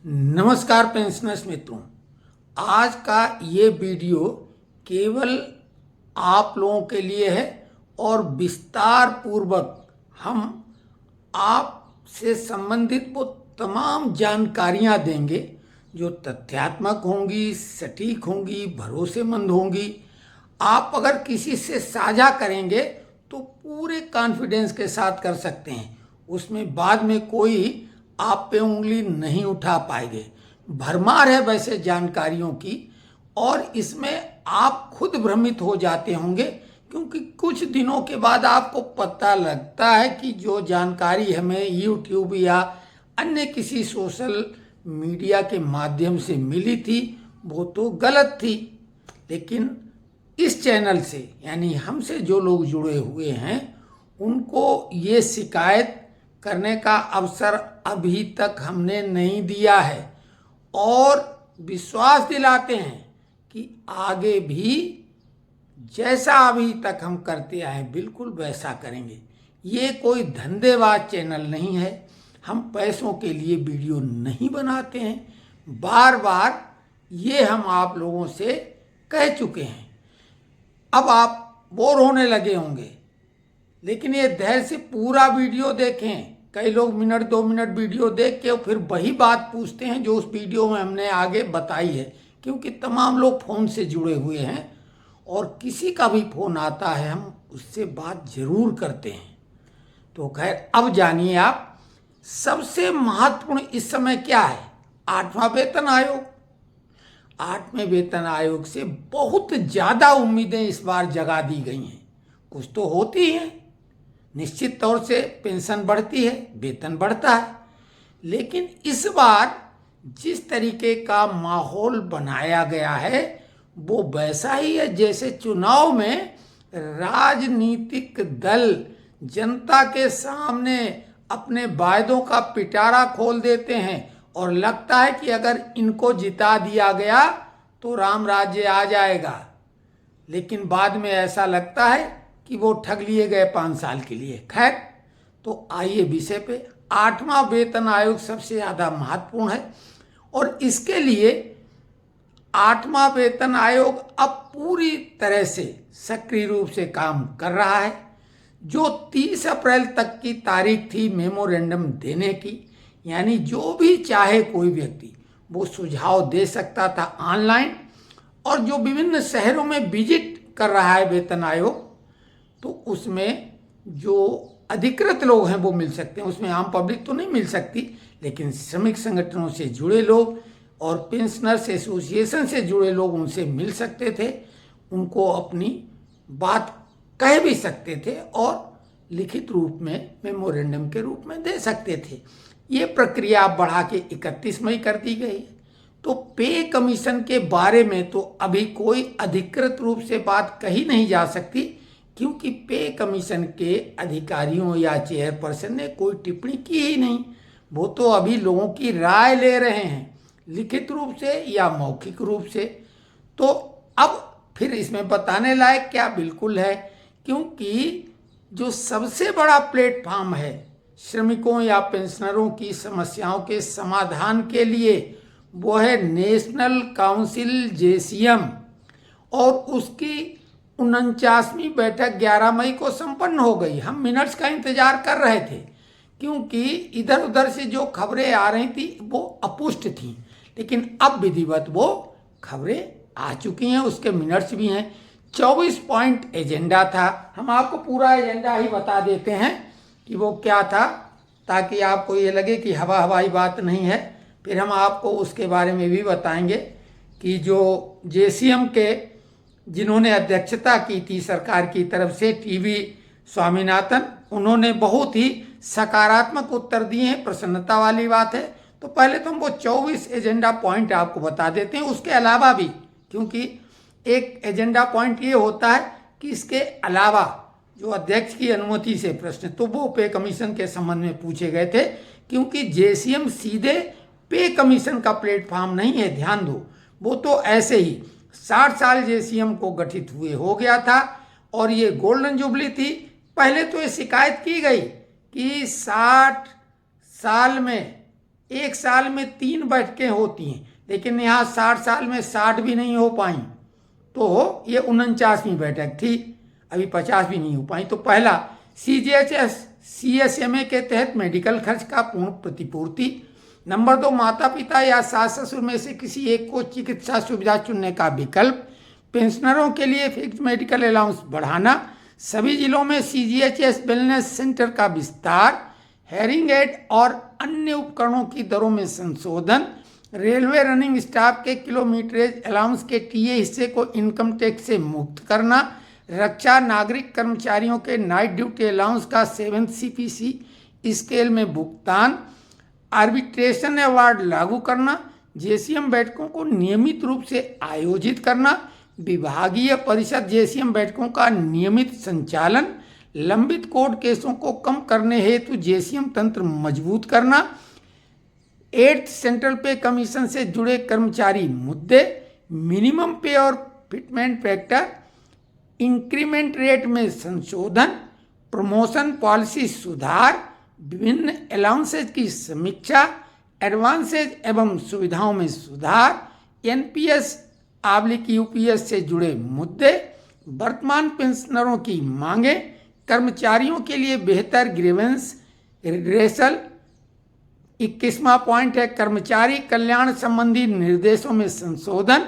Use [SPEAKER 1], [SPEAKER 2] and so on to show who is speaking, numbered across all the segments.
[SPEAKER 1] नमस्कार पेंशनर्स मित्रों, आज का ये वीडियो केवल आप लोगों के लिए है और विस्तार पूर्वक हम आपसे संबंधित वो तमाम जानकारियां देंगे जो तथ्यात्मक होंगी, सटीक होंगी, भरोसेमंद होंगी। आप अगर किसी से साझा करेंगे तो पूरे कॉन्फिडेंस के साथ कर सकते हैं, उसमें बाद में कोई आप पे उंगली नहीं उठा पाएंगे। भरमार है वैसे जानकारियों की, और इसमें आप खुद भ्रमित हो जाते होंगे क्योंकि कुछ दिनों के बाद आपको पता लगता है कि जो जानकारी हमें यूट्यूब या अन्य किसी सोशल मीडिया के माध्यम से मिली थी वो तो गलत थी। लेकिन इस चैनल से यानी हमसे जो लोग जुड़े हुए हैं उनको ये शिकायत करने का अवसर अभी तक हमने नहीं दिया है और विश्वास दिलाते हैं कि आगे भी जैसा अभी तक हम करते आए बिल्कुल वैसा करेंगे। ये कोई धंधेबाज चैनल नहीं है, हम पैसों के लिए वीडियो नहीं बनाते हैं। बार बार ये हम आप लोगों से कह चुके हैं। अब आप बोर होने लगे होंगे, लेकिन ये धैर्य से पूरा वीडियो देखें। कई लोग मिनट 2 मिनट वीडियो देख के फिर वही बात पूछते हैं जो उस वीडियो में हमने आगे बताई है, क्योंकि तमाम लोग फ़ोन से जुड़े हुए हैं और किसी का भी फ़ोन आता है हम उससे बात जरूर करते हैं। तो खैर, अब जानिए आप सबसे महत्वपूर्ण इस समय क्या है। 8वां वेतन आयोग। 8वें वेतन आयोग से बहुत ज़्यादा उम्मीदें इस बार जगा दी गई हैं। कुछ तो होती हैं, निश्चित तौर से पेंशन बढ़ती है, वेतन बढ़ता है, लेकिन इस बार जिस तरीके का माहौल बनाया गया है वो वैसा ही है जैसे चुनाव में राजनीतिक दल जनता के सामने अपने वायदों का पिटारा खोल देते हैं और लगता है कि अगर इनको जिता दिया गया तो राम राज्य आ जाएगा, लेकिन बाद में ऐसा लगता है कि वो ठग लिए गए 5 साल के लिए। खैर, तो आइए विषय पे। 8वां वेतन आयोग सबसे ज़्यादा महत्वपूर्ण है और इसके लिए 8वां वेतन आयोग अब पूरी तरह से सक्रिय रूप से काम कर रहा है। जो 30 अप्रैल तक की तारीख थी मेमोरेंडम देने की, यानी जो भी चाहे कोई व्यक्ति वो सुझाव दे सकता था ऑनलाइन, और जो विभिन्न शहरों में विजिट कर रहा है वेतन आयोग तो उसमें जो अधिकृत लोग हैं वो मिल सकते हैं। उसमें आम पब्लिक तो नहीं मिल सकती, लेकिन श्रमिक संगठनों से जुड़े लोग और पेंशनर्स एसोसिएशन से जुड़े लोग उनसे मिल सकते थे, उनको अपनी बात कह भी सकते थे और लिखित रूप में मेमोरेंडम के रूप में दे सकते थे। ये प्रक्रिया बढ़ा के 31 मई कर दी गई। तो पे कमीशन के बारे में तो अभी कोई अधिकृत रूप से बात कही नहीं जा सकती, क्योंकि पे कमीशन के अधिकारियों या चेयरपर्सन ने कोई टिप्पणी की ही नहीं। वो तो अभी लोगों की राय ले रहे हैं, लिखित रूप से या मौखिक रूप से। तो अब फिर इसमें बताने लायक क्या बिल्कुल है, क्योंकि जो सबसे बड़ा प्लेटफॉर्म है श्रमिकों या पेंशनरों की समस्याओं के समाधान के लिए वो है नेशनल काउंसिल जेसीएम, और उसकी 49वीं बैठक 11 मई को संपन्न हो गई। हम मिनट्स का इंतजार कर रहे थे क्योंकि इधर उधर से जो खबरें आ रही थी वो अपुष्ट थी, लेकिन अब विधिवत वो खबरें आ चुकी हैं, उसके मिनट्स भी हैं। 24 पॉइंट एजेंडा था। हम आपको पूरा एजेंडा ही बता देते हैं कि वो क्या था, ताकि आपको ये लगे कि हवाई बात नहीं है। फिर हम आपको उसके बारे में भी बताएंगे कि जो जेसीएम के जिन्होंने अध्यक्षता की थी सरकार की तरफ से, टीवी स्वामीनाथन, उन्होंने बहुत ही सकारात्मक उत्तर दिए हैं, प्रसन्नता वाली बात है। तो पहले तो हम वो 24 एजेंडा पॉइंट आपको बता देते हैं। उसके अलावा भी, क्योंकि एक एजेंडा पॉइंट ये होता है कि इसके अलावा जो अध्यक्ष की अनुमति से प्रश्न तो वो पे कमीशन के संबंध में पूछे गए थे, क्योंकि जेसीएम सीधे पे कमीशन का प्लेटफॉर्म नहीं है, ध्यान दो। वो तो ऐसे ही 60 साल जेसीएम को गठित हुए हो गया था और ये गोल्डन जुबली थी। पहले तो ये शिकायत की गई कि 60 साल में एक साल में 3 बैठकें होती हैं, लेकिन यहाँ 60 साल में 60 भी नहीं हो पाई, तो ये 49वीं बैठक थी, अभी 50 भी नहीं हो पाई। तो पहला CGHS CSMA के तहत मेडिकल खर्च का पूर्ण प्रतिपूर्ति। नंबर 2, माता पिता या सास ससुर में से किसी एक को चिकित्सा सुविधा चुनने का विकल्प। पेंशनरों के लिए फिक्स मेडिकल अलाउंस बढ़ाना। सभी जिलों में CGHS वेलनेस सेंटर का विस्तार। हेयरिंग एड और अन्य उपकरणों की दरों में संशोधन। रेलवे रनिंग स्टाफ के किलोमीटरेज अलाउंस के टीए हिस्से को इनकम टैक्स से मुक्त करना। रक्षा नागरिक कर्मचारियों के नाइट ड्यूटी अलाउंस का 7th CPC स्केल में भुगतान। आर्बिट्रेशन अवार्ड लागू करना। JCM बैठकों को नियमित रूप से आयोजित करना। विभागीय परिषद JCM बैठकों का नियमित संचालन। लंबित कोर्ट केसों को कम करने हेतु JCM तंत्र मजबूत करना। 8th सेंट्रल पे कमीशन से जुड़े कर्मचारी मुद्दे। मिनिमम पे और फिटमेंट फैक्टर, इंक्रीमेंट रेट में संशोधन। प्रमोशन पॉलिसी सुधार। विभिन्न अलाउंसेज की समीक्षा। एडवांसेज एवं सुविधाओं में सुधार। NPS/UPS से जुड़े मुद्दे। वर्तमान पेंशनरों की मांगे। कर्मचारियों के लिए बेहतर ग्रीवेंस रिड्रेसल। 21वां पॉइंट है कर्मचारी कल्याण संबंधी निर्देशों में संशोधन।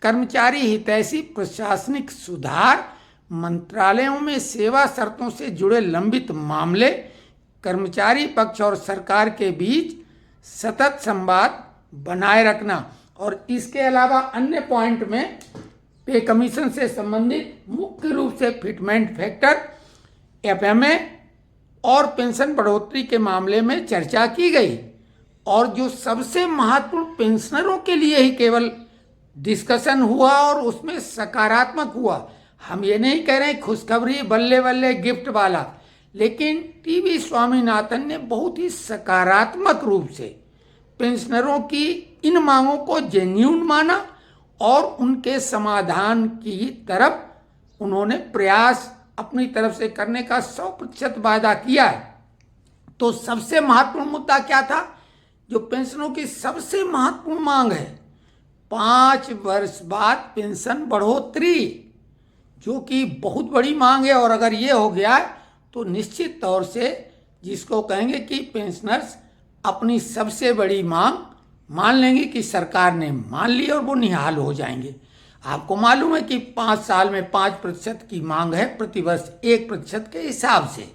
[SPEAKER 1] कर्मचारी हितैषी प्रशासनिक सुधार। मंत्रालयों में सेवा शर्तों से जुड़े लंबित मामले। कर्मचारी पक्ष और सरकार के बीच सतत संवाद बनाए रखना। और इसके अलावा अन्य पॉइंट में पे कमीशन से संबंधित मुख्य रूप से फिटमेंट फैक्टर, FMA और पेंशन बढ़ोतरी के मामले में चर्चा की गई। और जो सबसे महत्वपूर्ण पेंशनरों के लिए ही केवल डिस्कशन हुआ और उसमें सकारात्मक हुआ। हम ये नहीं कह रहे खुशखबरी बल्ले बल्ले गिफ्ट वाला, लेकिन TB स्वामीनाथन ने बहुत ही सकारात्मक रूप से पेंशनरों की इन मांगों को जेन्यून माना और उनके समाधान की तरफ उन्होंने प्रयास अपनी तरफ से करने का 100% वादा किया है। तो सबसे महत्वपूर्ण मुद्दा क्या था? जो पेंशनों की सबसे महत्वपूर्ण मांग है 5 वर्ष बाद पेंशन बढ़ोतरी, जो कि बहुत बड़ी मांग है। और अगर ये हो गया तो निश्चित तौर से जिसको कहेंगे कि पेंशनर्स अपनी सबसे बड़ी मांग मान लेंगे कि सरकार ने मान ली और वो निहाल हो जाएंगे। आपको मालूम है कि 5 साल में 5% की मांग है प्रतिवर्ष 1% के हिसाब से,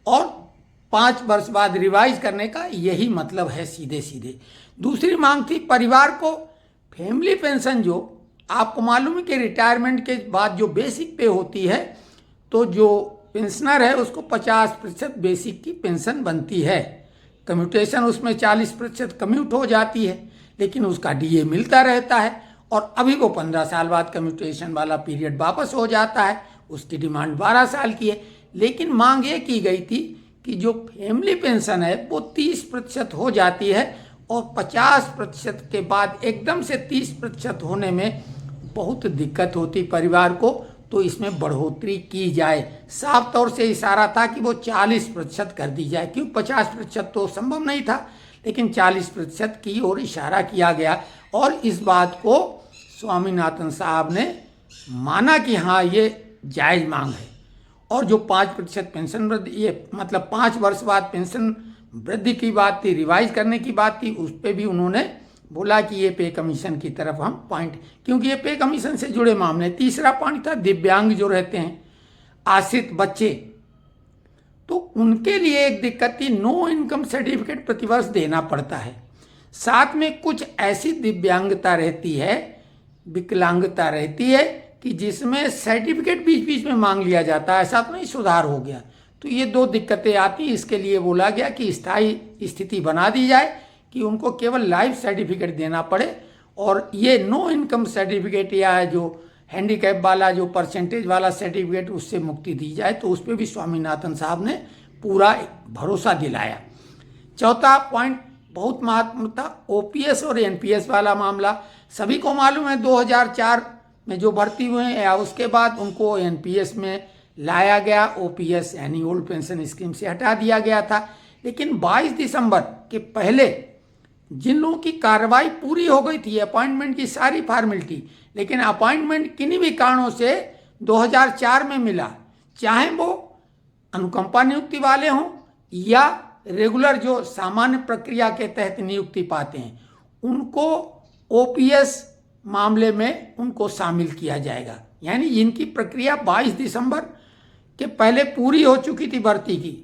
[SPEAKER 1] और 5 वर्ष बाद रिवाइज करने का यही मतलब है सीधे सीधे। दूसरी मांग थी परिवार को फैमिली पेंशन, जो आपको मालूम है कि रिटायरमेंट के बाद जो बेसिक पे होती है, तो जो पेंशनर है उसको 50% बेसिक की पेंशन बनती है। कम्यूटेशन उसमें 40% कम्यूट हो जाती है, लेकिन उसका DA मिलता रहता है। और अभी वो 15 साल बाद कम्यूटेशन वाला पीरियड वापस हो जाता है। उसकी डिमांड 12 साल की है। लेकिन मांग ये की गई थी कि जो फैमिली पेंशन है वो 30% हो जाती है, और 50% के बाद एकदम से 30% होने में बहुत दिक्कत होती परिवार को, तो इसमें बढ़ोतरी की जाए। साफ तौर से इशारा था कि वो 40% कर दी जाए, क्यों 50% तो संभव नहीं था, लेकिन 40% की ओर इशारा किया गया। और इस बात को स्वामीनाथन साहब ने माना कि हाँ ये जायज़ मांग है। और जो 5% पेंशन वृद्धि, ये मतलब 5 वर्ष बाद पेंशन वृद्धि की बात थी, रिवाइज करने की बात थी, उस पर भी उन्होंने बोला कि ये पे कमीशन की तरफ हम पॉइंट, क्योंकि ये पे कमीशन से जुड़े मामले। तीसरा पॉइंट था दिव्यांग जो रहते हैं, आश्रित बच्चे, तो उनके लिए एक दिक्कत थी, नो इनकम सर्टिफिकेट प्रतिवर्ष देना पड़ता है। साथ में कुछ ऐसी दिव्यांगता रहती है, विकलांगता रहती है कि जिसमें सर्टिफिकेट बीच बीच में मांग लिया जाता है। ऐसा तो नहीं सुधार हो गया, तो ये 2 दिक्कतें आती। इसके लिए बोला गया कि स्थायी स्थिति बना दी जाए कि उनको केवल लाइफ सर्टिफिकेट देना पड़े, और ये नो इनकम सर्टिफिकेट या जो हैंडीकैप वाला जो परसेंटेज वाला सर्टिफिकेट उससे मुक्ति दी जाए। तो उस पर भी स्वामीनाथन साहब ने पूरा भरोसा दिलाया। चौथा पॉइंट बहुत महत्वपूर्ण था, OPS और NPS वाला मामला। सभी को मालूम है 2004 में जो भर्ती हुए हैं या उसके बाद उनको NPS में लाया गया, OPS यानी ओल्ड पेंशन स्कीम से हटा दिया गया था। लेकिन 22 दिसंबर के पहले जिन लोगों की कार्रवाई पूरी हो गई थी, अपॉइंटमेंट की सारी फॉर्मेलिटी, लेकिन अपॉइंटमेंट किन्हीं भी कारणों से 2004 में मिला, चाहे वो अनुकंपा नियुक्ति वाले हों या रेगुलर जो सामान्य प्रक्रिया के तहत नियुक्ति पाते हैं, उनको ओपीएस मामले में उनको शामिल किया जाएगा। यानी जिनकी प्रक्रिया 22 दिसंबर के पहले पूरी हो चुकी थी भर्ती की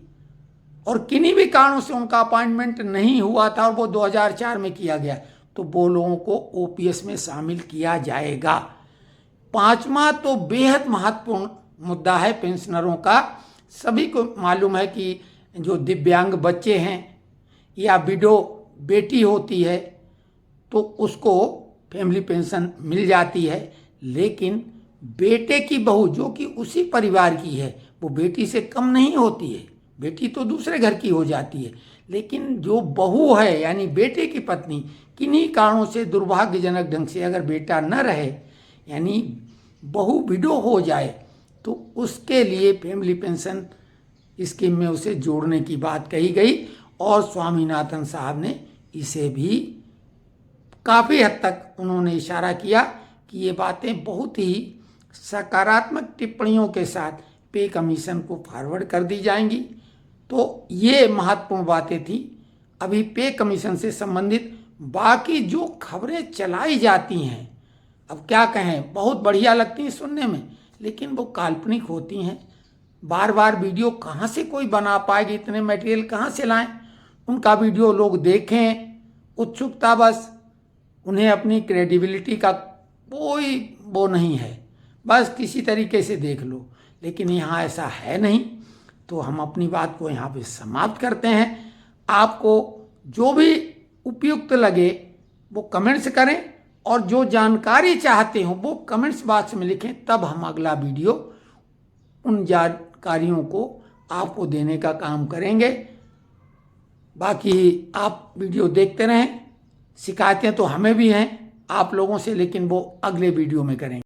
[SPEAKER 1] और किन्हीं भी कारणों से उनका अपॉइंटमेंट नहीं हुआ था और वो 2004 में किया गया, तो वो लोगों को ओपीएस में शामिल किया जाएगा। पांचवा तो बेहद महत्वपूर्ण मुद्दा है पेंशनरों का। सभी को मालूम है कि जो दिव्यांग बच्चे हैं या विडो बेटी होती है तो उसको फैमिली पेंशन मिल जाती है, लेकिन बेटे की बहू जो कि उसी परिवार की है वो बेटी से कम नहीं होती है। बेटी तो दूसरे घर की हो जाती है, लेकिन जो बहू है यानी बेटे की पत्नी किन्हीं कारणों से दुर्भाग्यजनक ढंग से अगर बेटा न रहे यानी बहू विडो हो जाए तो उसके लिए फैमिली पेंशन स्कीम में उसे जोड़ने की बात कही गई और स्वामीनाथन साहब ने इसे भी काफ़ी हद तक उन्होंने इशारा किया कि ये बातें बहुत ही सकारात्मक टिप्पणियों के साथ पे कमीशन को फॉरवर्ड कर दी जाएंगी। तो ये महत्वपूर्ण बातें थी। अभी पे कमीशन से संबंधित बाकी जो खबरें चलाई जाती हैं, अब क्या कहें, बहुत बढ़िया लगती हैं सुनने में, लेकिन वो काल्पनिक होती हैं। बार बार वीडियो कहाँ से कोई बना पाएगी, इतने मटेरियल कहाँ से लाएं? उनका वीडियो लोग देखें, उत्सुकता बस, उन्हें अपनी क्रेडिबिलिटी का कोई वो नहीं है, बस किसी तरीके से देख लो। लेकिन यहाँ ऐसा है नहीं, तो हम अपनी बात को यहाँ पे समाप्त करते हैं। आपको जो भी उपयुक्त लगे वो कमेंट्स करें और जो जानकारी चाहते हो वो कमेंट्स बॉक्स में लिखें, तब हम अगला वीडियो उन जानकारियों को आपको देने का काम करेंगे। बाकी आप वीडियो देखते रहें। शिकायतें तो हमें भी हैं आप लोगों से, लेकिन वो अगले वीडियो में करेंगे।